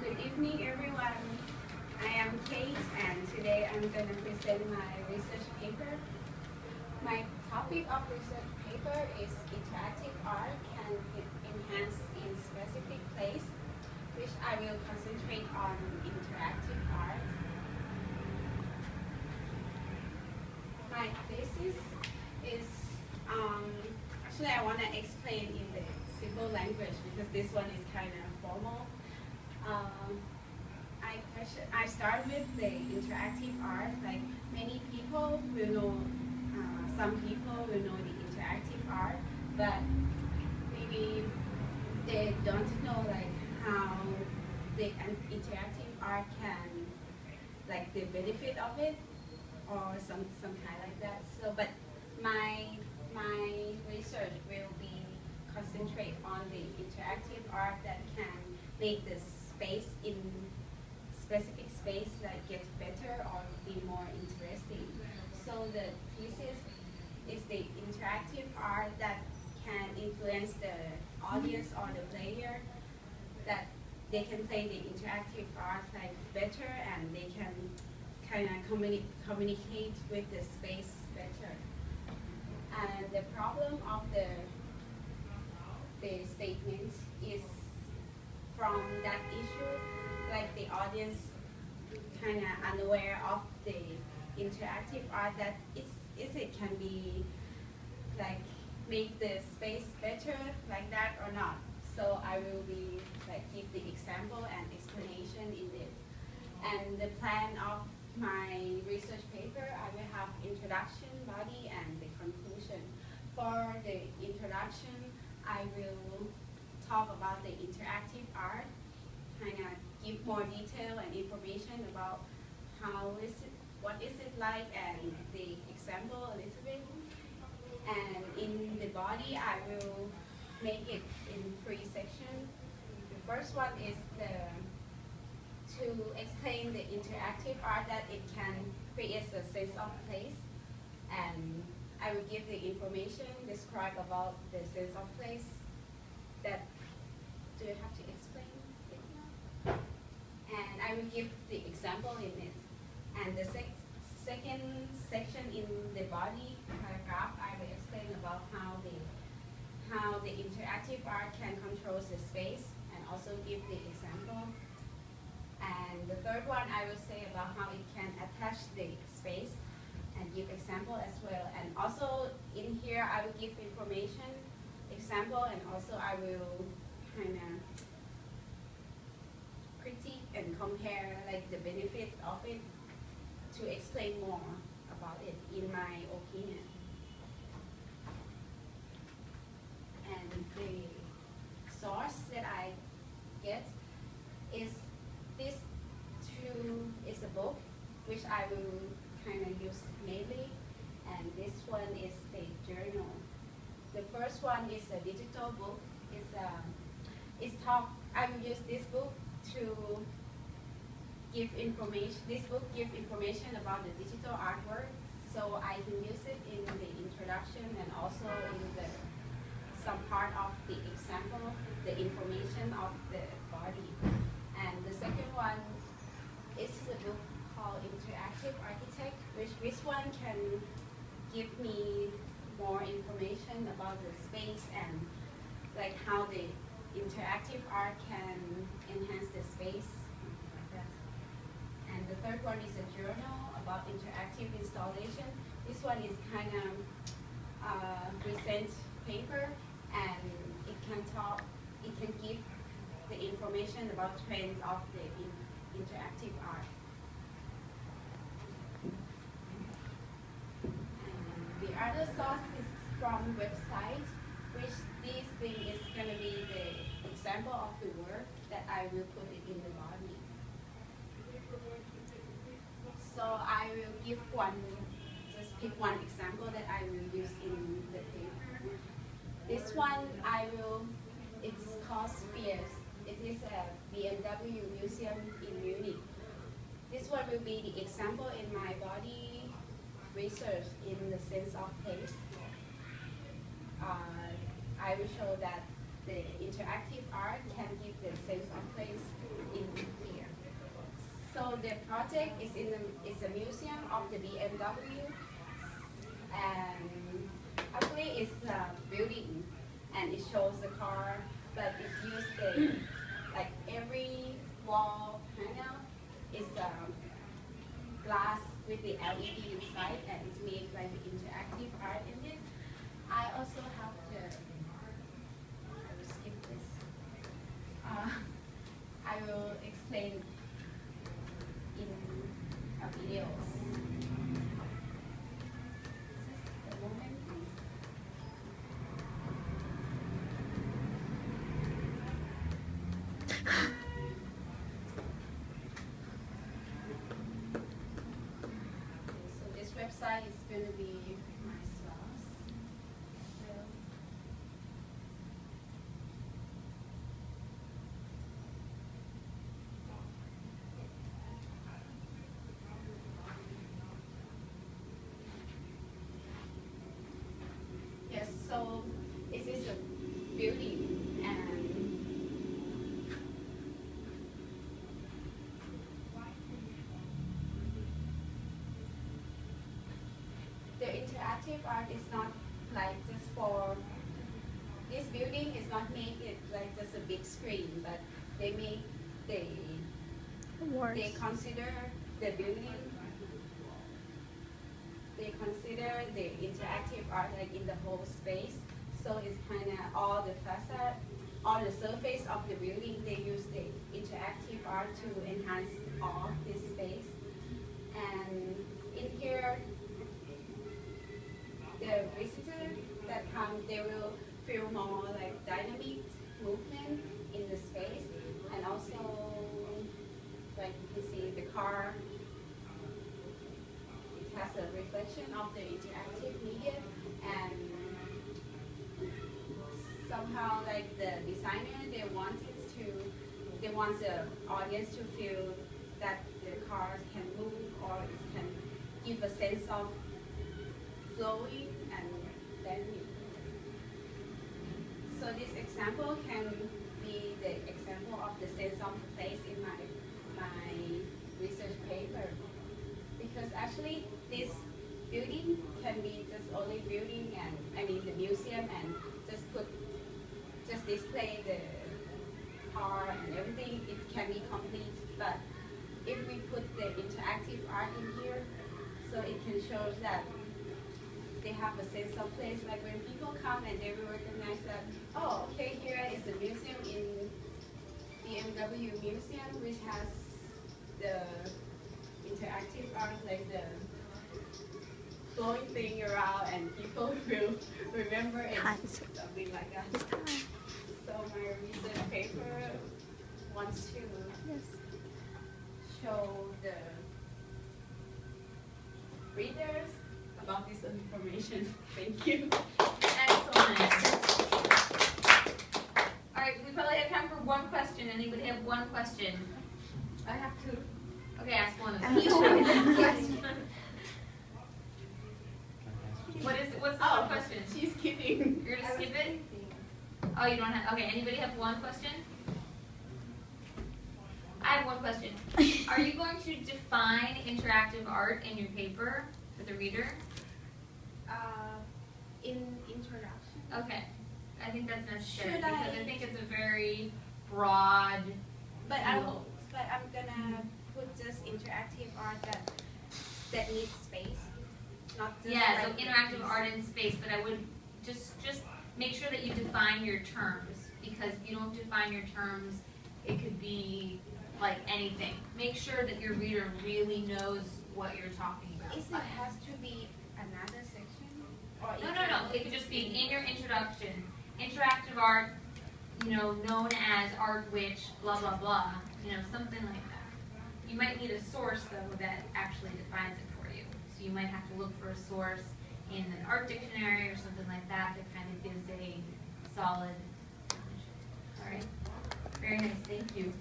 Good evening, everyone. I am Kate, and today I'm going to present my research paper. My topic of research paper is interactive art can enhance in specific place, which I will concentrate on interactive art. My thesis is, actually I want to explain in the simple language because this one is kind of formal. I start with the interactive art. Like many people will know, some people will know the interactive art, but maybe they don't know like how the interactive art can, like the benefit of it, or some kind like that. So, but my research will be concentrate on the interactive art that can make the space in specific space like get better or be more interesting. So the thesis is the interactive art that can influence the audience or the player, that they can play the interactive art like better and they can kind of communicate with the space better. And the problem of the statement is from that issue, like the audience kind of unaware of the interactive art, that it can be like make the space better like that or not. So I will be like give the example and explanation in it. And the plan of my research paper, I will have introduction, body, and the conclusion. For the introduction, I will talk about the interactive art, kind of give more detail and information about how is it, what is it like, and the example a little bit. And in the body, I will make it in 3 sections. The first one is to explain the interactive art, that it can create a sense of place, and I will give the information, describe about the sense of place. That, do you have to explain it now? And I will give the example in it. And the second section in the body paragraph, I will explain about how the interactive art can control the space and also give the example. And the third one, I will say about how it can attach the space and give example as well. And also in here, I will give information, example, and also I will kind of critique and compare like the benefit of it to explain more about it in my opinion. And the source that I get is this is a book which I will kind of use mainly, and this one is the journal. The first one is a digital book. I will use this book to give information. This book gives information about the digital artwork, so I can use it in the introduction and also in some part of the example, the information of the body. And the second one is a book called Interactive Architect, which one can give me more information about the space and like how the interactive art can enhance the space, like that. And the third one is a journal about interactive installation. This one is kind of recent paper, and it can give the information about trends of the interactive art. And the other source is from website, which this thing is going to be the example of the work that I will put it in the body. So I will give just pick one example that I will use in the paper. This one it's called Spheres. It is a BMW museum in Munich. This one will be the example in my body research in the sense of place. I will show that the interactive art can give the sense of place in the project is is a museum of the BMW, and actually it's a building, and it shows the car, but it used the like every wall panel is glass with the LED inside, and it's made like the interactive art in it. I also have the. I will skip this. I will explain in videos. Just a moment, please. So this website is going to be my source. Yes, so this is a building, and the interactive art is not like just for this building is not made it like just a big screen, but they make they consider the building. They consider the interactive art like in the whole space. So it's kind of all the facade, all the surface of the building. They use the interactive art to enhance all this space. And in here, the visitor that come, they will feel more like dynamic movement in the space, and also like you can see the car. Has a reflection of the interactive media, and somehow like the designer, they want the audience to feel that the cars can move, or it can give a sense of flowing and dynamic. So this example can be the example of the sense of place in my research paper, because actually this building can be just only building, and I mean the museum, and just display the car and everything. It can be complete, but if we put the interactive art in here, so it can show that they have a sense of place. Like when people come and they will recognize that, oh, okay, here is a museum in BMW Museum, which has the interactive art, like the flowing thing around, and people will remember it, something like that. So my research paper wants to show the readers about this information. Thank you. Excellent. All right, we probably have time for one question. Anybody have one question? I have to. Okay, ask one of them. What's the one question? She's kidding. You're gonna skip it? Oh, you don't have, okay, anybody have one question? I have one question. Are you going to define interactive art in your paper for the reader? In introduction. Okay. I think that's necessary Should because I? I think it's a very broad But field. I'm gonna put just interactive art that needs space. Not just Yeah, so like interactive art in space, but I would just make sure that you define your terms, because if you don't define your terms, it could be like anything. Make sure that your reader really knows what you're talking about. Is it has to be another section? Or No. It could just be in your introduction. Interactive art, known as art which, blah, blah, blah. Something like that. You might need a source, though, that actually defines it for you. So you might have to look for a source in an art dictionary or something like that kind of gives a solid definition. All right? Very nice. Thank you.